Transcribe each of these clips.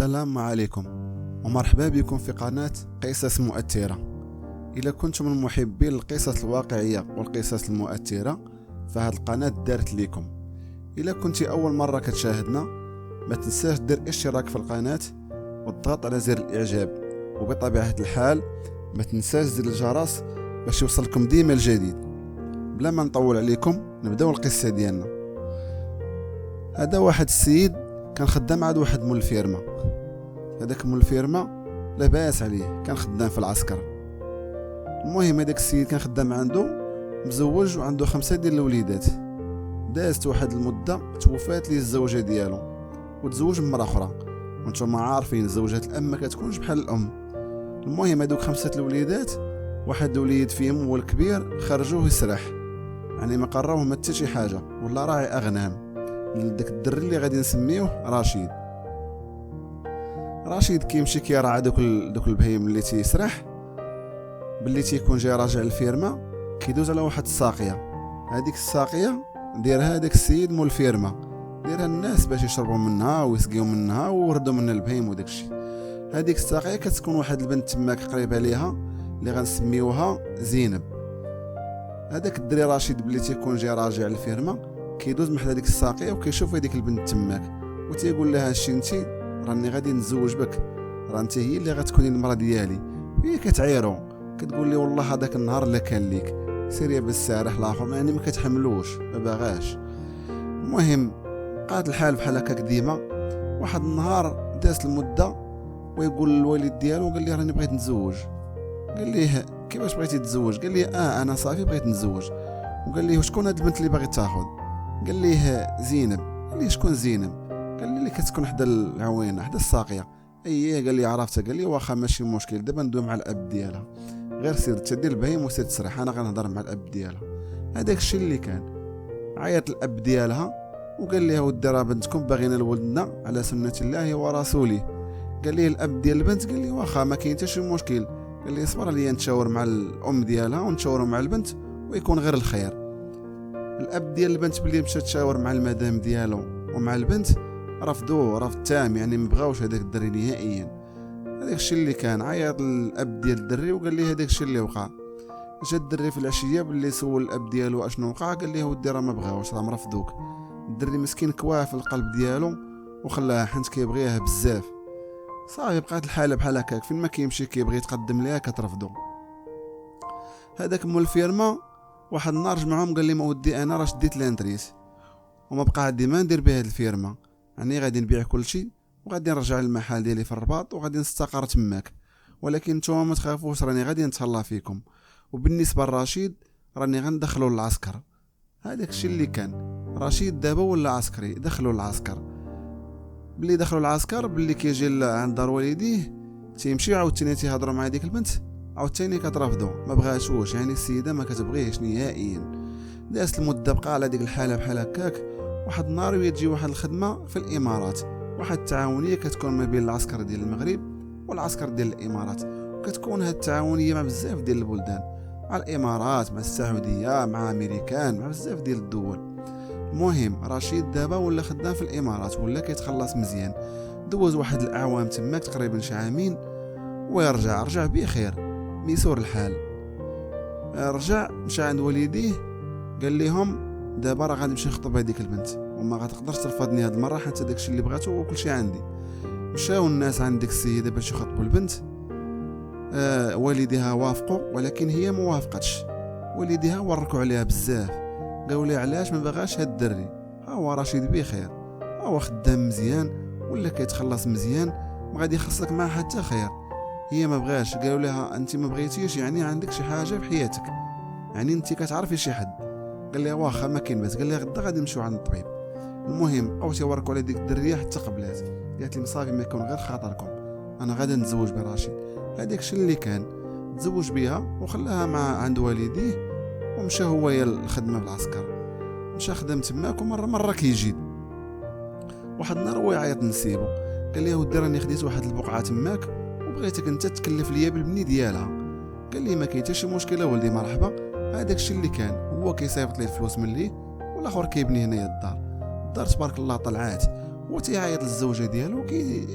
السلام عليكم ومرحبا بكم في قناة قصص مؤثرة. إذا كنتم من محبين القصص الواقعية والقصص المؤثرة فهاد القناة دارت لكم. إذا كنت أول مرة كتشاهدنا ما تنساش دير اشتراك في القناة والضغط على زر الإعجاب، وبطبيعة الحال ما تنساش زر الجرس باش يوصلكم ديما الجديد. بلا ما نطول عليكم نبداو القصة ديالنا. هذا واحد السيد كان خدام عند واحد مول الفيرما. هذاك مول الفيرما لاباس عليه، كان خدام في العسكر. المهم هذاك السيد كان خدام عنده، مزوج وعنده 5 ديال الوليدات. دازت واحد المده توفات ليه الزوجه ديالو وتزوج بمراه اخرى، وانتم عارفين زوجات الام ما كتكونش بحال الام. المهم هذوك 5 الوليدات، واحد الوليد فيهم هو الكبير خرجوه يسرح، يعني ما قراوه ما حتى شي حاجه، ولا راعي اغنام. داك الدري اللي غادي نسميوه رشيد كيمشي كيراعى دوك البهيم اللي تيسرح. باللي تيكون جاي راجع الفيرما كيدوز على واحد الساقيه. هذيك الساقيه ديرها داك السيد مول الفيرما، ديرها الناس باش يشربوا منها ويسقيو منها ويوردوا منها البهيم وداك الشيء. هذيك الساقيه كتكون واحد البنت تماك قريبه ليها اللي غنسميوها زينب. هذاك الدري رشيد باللي تيكون جاي راجع الفيرما كيدوز من حدا ديك الساقيه وكيشوف هذيك البنت تماك وتيقول لها شتي انتي راني غادي نتزوج بك، راه انت هي اللي غتكوني المراه ديالي. هي كتعيرو كتقول لي والله هذاك النهار لا كان ليك سيريا بالسارح الاخر، يعني ما كتحملوش ما باغاش. المهم بقات الحال بحال هكاك ديما. واحد النهار دازت المده ويقول الوالد ديالو قال لي راني بغيت نتزوج. قال ليه كيفاش بغيتي تتزوج؟ قال لي انا صافي بغيت نتزوج. وقال ليه شكون هاد البنت اللي باغي تاخذ؟ قال ليه زينب. قال ليه شكون زينب؟ قال لي اللي كتكون حدا العوينه حدا الساقيه. اييه قال لي عرفتها. قال لي واخا ماشي مشكل، دابا ندوي مع الاب ديالها، غير سير تشدي البهيم وسير تسرح، انا غنهضر مع الاب ديالها. هذاك الشيء اللي كان. عيط الاب ديالها وقال لها ودي راه بنتكم باغينا لولدنا على سنه الله ورسوله. قال لي الاب ديال البنت قال لي واخا ما كاين حتى شي مشكل. قال لي اصبر عليا نتشاور مع الام ديالها ونتشاوروا مع البنت ويكون غير الخير. الاب ديال البنت بلي مشى تشاور مع المدام ديالو ومع البنت رفضوه رفض تام، يعني مبغاوش هذاك الدري نهائيا. هذاك الشيء اللي كان. عيط الاب ديال الدري وقال لي هذاك الشيء اللي وقع. جا الدري في العشيه باللي سول الاب ديالو اشنو وقع، قال لي ودي راه ما بغاوش راه مرفضوك. الدري مسكين كواه في القلب ديالو وخلاها حنت كيبغيها بزاف. صافي بقات الحاله بحال هكاك، فين ما كيمشي كيبغي يتقدم ليها كترفضو. هذاك مول الفيرما واحد النهار جمعهم قال لي ما ودي انا راه شديت لانتريس وما بقى عندي ما ندير بهاد الفيرما، يعني غادي نبيع كل شيء وغادي نرجع للمحل ديالي في الرباط وغادي نستقر تماك، ولكن نتوما ما تخافوش راني غادي نتهلا فيكم. وبالنسبه لرشيد راني غندخلو للعسكر. هذاك الشيء اللي كان. رشيد دابا ولا عسكري، دخلوا للعسكر. باللي دخلوا العسكر باللي كيجي عند دار والديه تيمشي عاوتاني تيهضروا مع ديك البنت عاوتاني كترفضو ما بغاتوش، يعني السيده ما كتبغيهش نهائيا. دازت المده بقى على ديك الحاله بحال هكاك. واحد النهار تجي واحد الخدمه في الامارات، واحد التعاونيه كتكون ما بين العسكر ديال المغرب والعسكر ديال الامارات. كتكون هاد التعاونيه مع بزاف ديال البلدان، مع الامارات مع السعوديه مع امريكان مع بزاف ديال الدول. المهم رشيد دابا ولا خدام في الامارات ولا كيتخلص مزيان. دوز واحد الاعوام تماك تقريبا شي عامين رجع بخير ميسور الحال. رجع مشى عند والديه قال لهم دابا راه غادي نمشي نخطب هذيك البنت وما غتقدرش ترفضني هاد المره حتى داكشي اللي بغاتو وكل شيء عندي. مشاو الناس عند ديك السيده باش يخطبوا البنت. والديها وافقوا ولكن هي ما وافقتش. والديها وركوا عليها بزاف، قالوا لها علاش ما باغاش هاد الدري، ها هو رشيد بخير، ها هو خدام مزيان ولا كيتخلص مزيان ما غادي يخصك معاه حتى خير. هي ما بغاش. قالوا لها انت ما بغيتيش يعني عندك شي حاجه في حياتك، يعني انت كتعرفي شي حد. قال لها واخا ما كاين باس. قال لها غدا غادي نمشيو عند الطبيب. المهم بقاو تيوركوا على ديك الدريه حتى قبلات. قالت لي صافي ما يكون غير خاطركم، انا غادي نتزوج برشيد. هذاك الشيء اللي كان. تزوج بها وخلاها مع عند والديه ومشى هو الخدمه بالعسكر. مشى خدم تماك ومره كيجي. واحد النهار هو يعيط لنسيبو قال لي ودي راني خديت واحد البقعه تماك وبغيتك انت تكلف ليا بالبني ديالها. قال لي ما كاين حتى شي مشكله ولدي مرحبا. هذاك الشيء اللي كان. هو كيصيفط ليه الفلوس من ليه والاخر كيبني هنايا الدار تبارك الله طلعات. وتيعيط للزوجه ديالو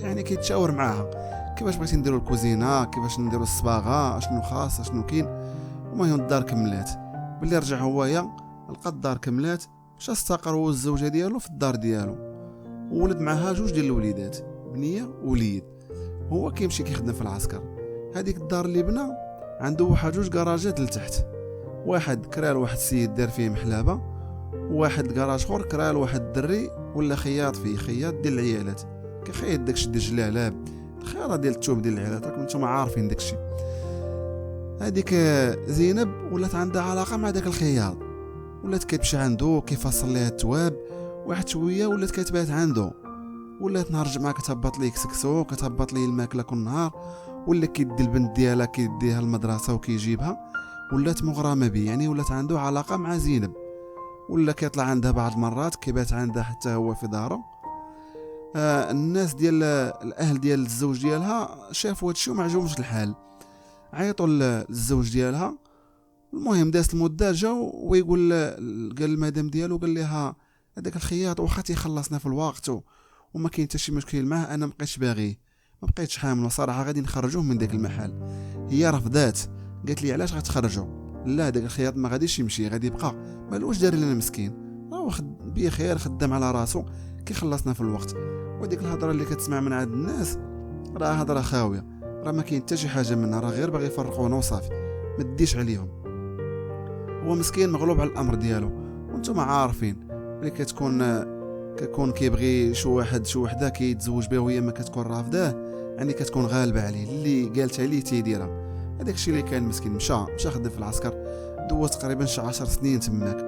يعني كيتشاور معاها كيفاش بغيتي نديرو الكوزينه، كيفاش نديرو الصباغه، اشنو خاص اشنو كاين. المهم الدار كملات. باللي رجع هويا لقى الدار كملات، مشى استقر هو الزوجه ديالو في الدار ديالو، وولد معها 2 ديال الوليدات، بنيه ووليد. هو كيمشي كيخدم في العسكر. هذيك الدار اللي بنا عنده واحد 2 كراجات لتحت، واحد كرا لواحد السيد دار فيه محلابه، وواحد كراج اخر كرا لواحد الدري ولا خياط فيه، خياط ديال العيالات، كيخيط داكشي ديال الجلالاب، الخياطه ديال الثوب ديال العيالات، راكم نتوما عارفين داكشي. هذيك زينب ولات عندها علاقه مع داك الخياط، ولات كتمشي عنده كيفصل ليها الثواب، واحد شويه ولات كتبات عنده، ولات نهار الجمعه كتهبط ليه كسكسو، كتهبط ليه الماكله كل نهار، ولا كيدي البنت ديالها كيديها المدرسه وكيجيبها، ولات مغرمه به، يعني ولات عنده علاقه مع زينب، ولا كيطلع عندها بعض المرات، كيبات عندها حتى هو في داره. الناس ديال الاهل ديال الزوج ديالها شافوا هادشي وما عجبهمش الحال، عيطوا للزوج ديالها. المهم دازت المده، جاو ويقول قال المدام ديالو، قال لها هذاك الخياط واخا تيخلصنا في الوقت وما كاين حتى شي مشكل معاه، انا مابقيتش باغيه، ما بقيتش حامل صراحه، غادي نخرجوه من داك المحل. هي رفضات، قالت لي علاش غتخرجوا؟ لا داك الخياط ما غاديش يمشي، غادي يبقى، مالوش دار لنا مسكين، راه بخير خدام على راسو كيخلصنا في الوقت. وديك الهضره اللي كتسمع من عند الناس راه هضره خاويه، راه ما كاين حتى شي حاجه منها، راه غير باغي يفرقونا وصافي، ما تديش عليهم. هو مسكين مغلوب على الامر ديالو، وانتم عارفين ملي كيكون كيبغي شي وحده كيتزوج بها وهي ما كتكون رافضاه، يعني كتكون غالبه عليه، اللي قالت عليه تيديرها. هذاك الشيء اللي كان مسكين مشى خدم في العسكر، دوز تقريبا شي 10 سنين تماك،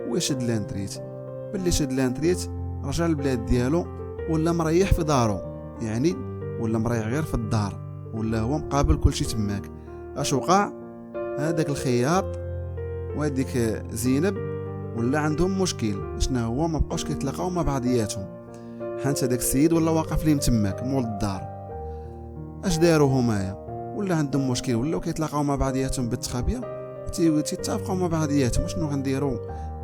ويشد لانتريت. باللي شد لانتريت رجع للبلاد ديالو، ولا مريح في دارو، يعني ولا مريح غير في الدار، ولا هو مقابل كل شيء تماك. اش وقع؟ هذاك الخياط وهذيك زينب ولا عندهم مشكل، شنو هو؟ ما بقاوش كيتلاقاو مع بعضياتهم، حانت هذاك السيد ولا واقف ليهم تماك مول الدار. اش داروا همايا؟ ولا عندهم مشكل، ولاو كيتلاقاو مع بعضياتهم بالتخابيه، تيتفقوا مع بعضياتهم شنو غنديروا.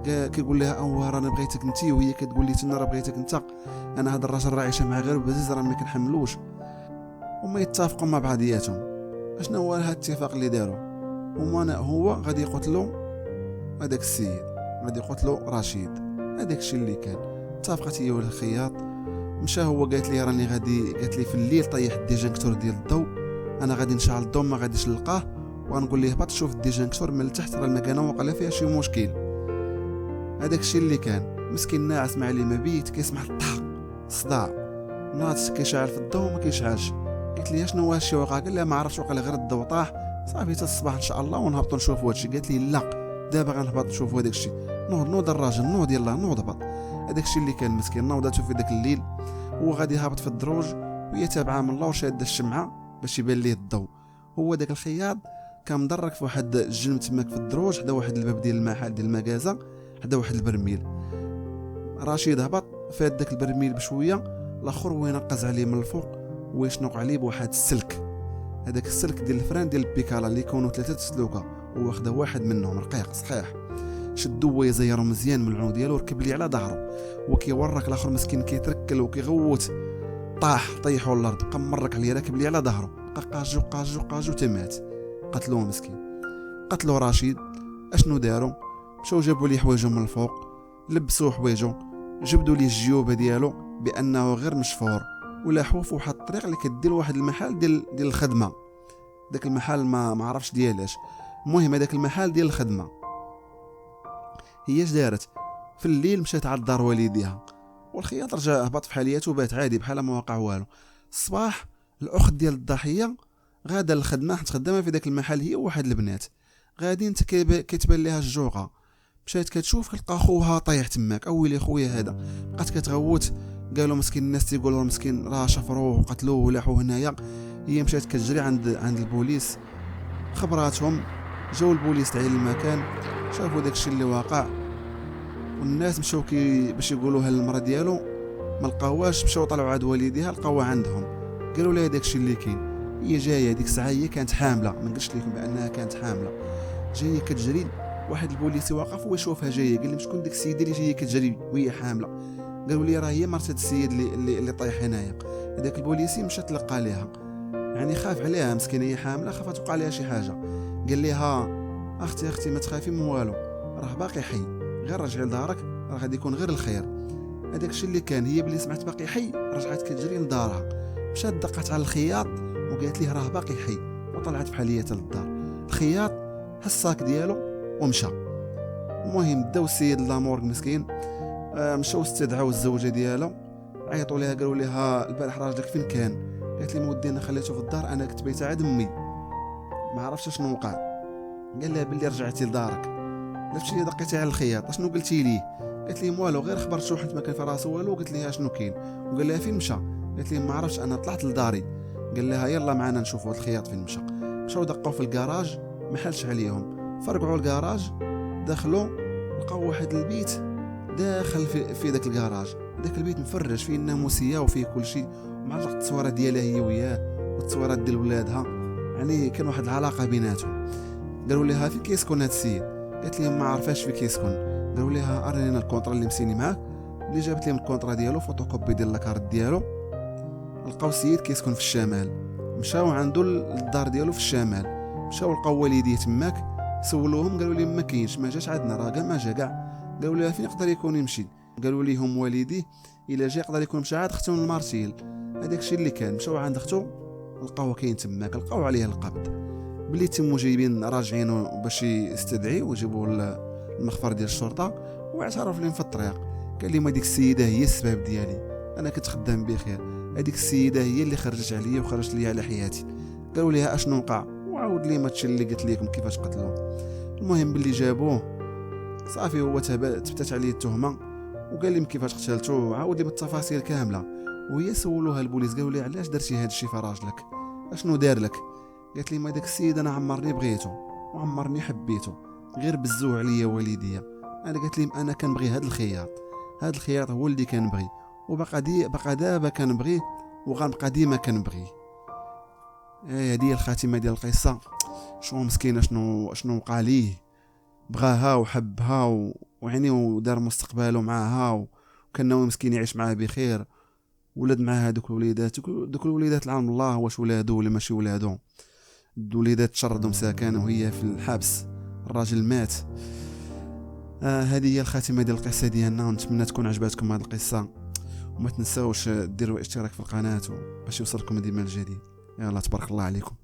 كيقول لها راني بغيتك انت، وهي كتقول لي انا راه بغيتك انت، انا هذا الراجل راه عايشه معاه غير بزز، راه ما كنحملوش. وما يتفقوا مع بعضياتهم. اشنو هو هذا الاتفاق اللي داروا؟ هو غادي يقتلوا هذاك السيد، غادي يقتلوا رشيد. هذاك الشيء اللي كان اتفقت هي والخياط. مشى هو قالت لي راني غادي، قالت لي في الليل طيح الديجانكتور ديال الضوء، انا غادي نشعل الضوء ما غاديش نلقاه، ونقول ليه هبط شوف الديجانكتور من التحت، راه المكانه وقع فيها شي مشكل. هذاك الشيء اللي كان مسكين ناعس مع لي ما بيت، كيسمع الطاق الصداع، ناض كيشعل في الضوء ما كيشعلش. قلت لي شنو هادشي وقع؟ قال لها ما عرفتش، وقع غير الضوء طاح، صافي حتى الصباح ان شاء الله ونهبطوا نشوفوا هادشي. قالت لي لا دابا غنهبط نشوفوا هذاك الشيء. نوض الراجل، نوض يلا نوض هبط. هذاك الشيء اللي كان مسكين نوضاتو في ذاك الليل، هو غادي هابط في الدروج وهي تابعه من الله وشاده الشمعه باش يبان ليه الضوء. هو داك الخياط كان مدرك في واحد الجنب تماك في الدروج، حدا واحد الباب ديال المحل ديال المكازا، حدا واحد البرميل. رشيد هبط فاد داك البرميل بشويه، الاخر وينقز عليه من الفوق ويشنق عليه بواحد السلك. هذاك السلك ديال الفران ديال البيكالا اللي يكونوا 3 سلوكه، واخده واحد منهم رقيق صحيح، شدو ويزيرو مزيان من العنق ديالو، ركب ليه على ظهره وكيورك. الاخر مسكين كيتركل وكيغوت، طيحوا الارض، بقى مرك عليه راكب ليه على ظهره، بقى قاجو تمات. قتلوه مسكين، قتلوا رشيد. اشنو داروا؟ مشاو جابوا ليه حوايجو من الفوق، لبسوه حوايجو، جبدوا ليه الجيوبه ديالو بانه غير مشفور، ولاحوه في واحد الطريق اللي كدير واحد المحل ديال الخدمه. داك المحل ما عرفش ديالاش، المهم هذاك المحل ديال الخدمه. هي اش دارت؟ في الليل مشات على دار والديها، والخياط رجع هبط في حالياته وبات عادي بحال ما وقع والو. الصباح الاخت ديال الضحيه غادا للخدمه، حيت خدامه في داك المحل هي وواحد البنات، غادي انت كتبان ليها الجوقه. مشات كتشوف كتلقى خوها طايح تماك، اويلي خويا هذا، بقات كتغوت. قالوا مسكين الناس تيقولوا مسكين راه شفروه وقتلوه ولاحوه هنايا. هي مشات كتجري عند البوليس، خبراتهم، جاو البوليس تاع المكان، شافوا داكشي اللي واقع، والناس مشاو باش يقولوها للمرا ديالو، ما لقاوهاش. مشاو طلعوا عند والديها لقاوها عندهم، قالوا لها داكشي اللي كاين. هي جايه ديك الساعه هي كانت حامله، ما نقولش لكم بانها كانت حامله، جايه كتجري. واحد البوليسي واقف ويشوفها جايه، قال لي شكون ديك السيده اللي جايه كتجري وهي حامله؟ قالوا لي راه هي مرت هاد السيد اللي طايح هنايا. هذاك البوليسي مشى تلقى ليها، يعني خاف عليها مسكينه، هي حامله خافت توقع ليها شي حاجه. قال لها اختي ما تخافي من والو، راه باقي حي، غير رجعي لدارك، راه غادي يكون غير الخير. هذاك الشيء اللي كان، هي بلي سمعت باقي حي رجعت كتجري لدارها، مشات دقات على الخياط وقالت ليه راه باقي حي، وطلعت بحال هي حتى للدار. الخياط الساك ديالو ومشى. المهم داو السيد لامورغ مسكين، مشاو استدعاو الزوجه ديالو، عيطوا ليها قالوا لها البارح راجلك فين كان؟ قالت لي مودي انا خليته في الدار، انا كنت بيت عند امي ما عرفتش شنو وقع. قال لها بلي رجعتي لدارك، لفتي دقيتي على الخياط شنو قلتي ليه؟ قالت لي والو، غير خبرت حيت ما كان في راسو والو. قلت لها شنو كاين؟ وقال لها فين مشى؟ قالت لي ما عرفتش، انا طلعت لداري. قال لها يلا معنا نشوفوا الخياط فين مشى. مشاو دقوا في الكراج ما حلش عليهم، فرقعوا الكراج، دخلوا لقاو واحد البيت داخل في ذاك الكراج. ذاك البيت مفرش فيه الناموسيه وفيه كل شيء، معلق التصويرات ديالها هي وياه والتصويرات ديال ولادها، يعني كان واحد العلاقه بيناتهم. قالوا لها في كيسكن هاد السيد؟ قالت لهم ما عرفاش في كيسكن. قالوا لها ارينا الكونطرا اللي مسيني معاه، اللي جابت لهم الكونطرا ديالو فوتوكوبي ديال لاكارت ديالو. لقاو السيد كيسكن في الشمال، مشاو عنده الدار ديالو في الشمال، مشاو لقاو والديه تماك، سولوهم قالوا لهم ما كاينش، ما جاش عندنا، راه كاع ما جا كاع. قالوا لها فين يقدر يكون يمشي؟ قالوا لهم والديه الا جا يقدر يكون مشى عند اختو من المارسيل. هذاك الشيء اللي كان، مشاو عند اختو لقاوه كاين تماك، لقاو عليه القبض. بلي تمو جايبين راجعينه باش يستدعي ويجيبوه المخفر ديال الشرطه، واعترف لهم في الطريق. قال لي ما ديك السيده هي السبب ديالي، انا كنت خدام بخير، هذيك السيده هي اللي خرجت عليا وخرجت لي على حياتي. قالوا لها اشنو وقع؟ وعاود لي ماتش اللي قلت لكم كيفاش قتلوه. المهم باللي جابوه صافي، هو تبتت عليه التهمه وقال لهم كيفاش قتلته، وعاود لي بالتفاصيل كامله. وهي سولوها البوليس قالوا لي علاش درتي هذا الشيء في راجلك، اشنو دار لك؟ قالت لي ما داك السيد انا عمرني بغيته وعمرني حبيته، غير بزوه عليا والديا. انا قالت لهم انا كنبغي هذا الخياط، هذا الخياط هو اللي كنبغي، وبقى دابا كنبغيه وغنبقى ديما كنبغيه. هذه الخاتمه ديال القصه. شو مسكينه شنو وقع ليه، بغاها وحبها ويعني ودار مستقبله معاها، وكان ناوي مسكين يعيش معاها بخير، ولد معاها دوك الوليدات العالم الله واش ولادو ولا ماشي ولادو. الوليدات تشردوا مساكن وهي في الحبس، الراجل مات. هذه هي الخاتمه ديال القصه ديالنا، ونتمنى تكون عجباتكم هذه القصه، وما تنساوش ديروا اشتراك في القناه باش يوصلكم ديما الجديد. يلا تبارك الله عليكم.